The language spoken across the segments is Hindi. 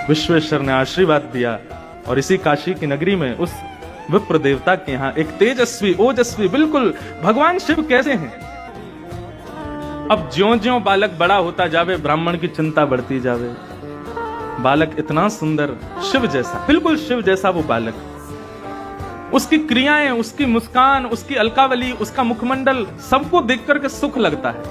विश्वेश्वर ने आशीर्वाद दिया और इसी काशी की नगरी में उस विप्र देवता के यहाँ एक तेजस्वी ओजस्वी बिल्कुल भगवान शिव कैसे हैं। अब ज्यों-ज्यों बालक बड़ा होता जावे ब्राह्मण की चिंता बढ़ती जावे। बालक इतना सुंदर, शिव जैसा, बिल्कुल शिव जैसा वो बालक, उसकी क्रियाएं, उसकी मुस्कान, उसकी अलकावली, उसका मुखमंडल, सबको देख करके सुख लगता है।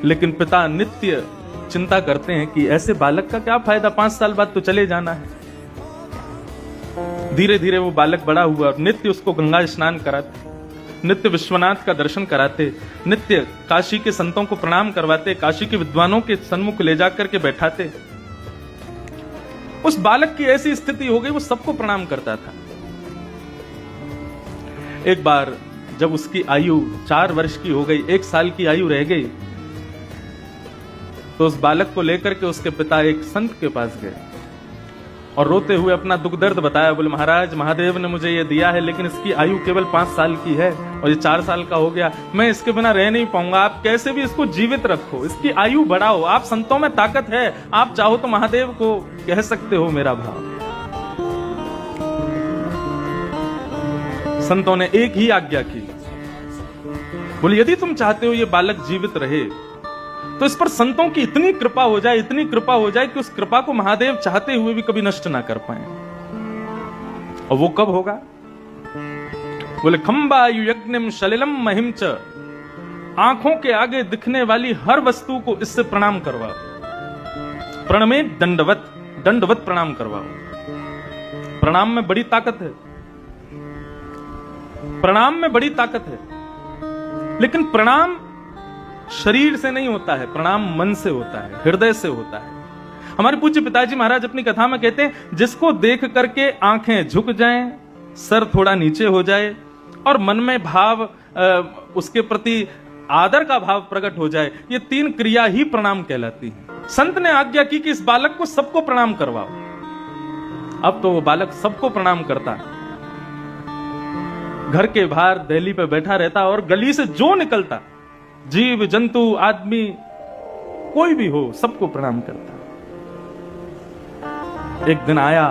लेकिन पिता नित्य चिंता करते हैं कि ऐसे बालक का क्या फायदा, 5 साल बाद तो चले जाना है। धीरे धीरे वो बालक बड़ा हुआ और नित्य उसको गंगा स्नान कराते, नित्य विश्वनाथ का दर्शन कराते, नित्य काशी के संतों को प्रणाम करवाते, काशी के विद्वानों के सन्मुख ले जाकर के बैठाते। उस बालक की ऐसी स्थिति हो गई, वो सबको प्रणाम करता था। एक बार जब उसकी आयु 4 वर्ष की हो गई, 1 साल की आयु रह गई, तो उस बालक को लेकर के उसके पिता एक संत के पास गए और रोते हुए अपना दुख दर्द बताया। बोले, महाराज, महादेव ने मुझे ये दिया है, लेकिन इसकी आयु केवल 5 साल की है और ये 4 साल का हो गया। मैं इसके बिना रह नहीं पाऊंगा। आप कैसे भी इसको जीवित रखो, इसकी आयु बढ़ाओ। आप संतों में ताकत है, आप चाहो तो महादेव को कह सकते हो मेरा भाव। संतों ने एक ही आज्ञा की, बोले, यदि तुम चाहते हो ये बालक जीवित रहे तो इस पर संतों की इतनी कृपा हो जाए, इतनी कृपा हो जाए कि उस कृपा को महादेव चाहते हुए भी कभी नष्ट ना कर पाए। और वो कब होगा? बोले, खंबायु यज्ञम सलिलम महिम च, आंखों के आगे दिखने वाली हर वस्तु को इससे प्रणाम करवाओ। प्रणमे दंडवत, दंडवत प्रणाम करवाओ। प्रणाम में बड़ी ताकत है, प्रणाम में बड़ी ताकत है। लेकिन प्रणाम शरीर से नहीं होता है, प्रणाम मन से होता है, हृदय से होता है। हमारे पूज्य पिताजी महाराज अपनी कथा में कहते हैं, जिसको देख करके आंखें झुक जाएं, सर थोड़ा नीचे हो जाए और मन में भाव, उसके प्रति आदर का भाव प्रकट हो जाए, ये 3 क्रिया ही प्रणाम कहलाती है। संत ने आज्ञा की कि इस बालक को सबको प्रणाम करवाओ। अब तो वो बालक सबको प्रणाम करता, घर के बाहर दहली पे बैठा रहता और गली से जो निकलता, जीव जंतु आदमी कोई भी हो, सबको प्रणाम करता। एक दिन आया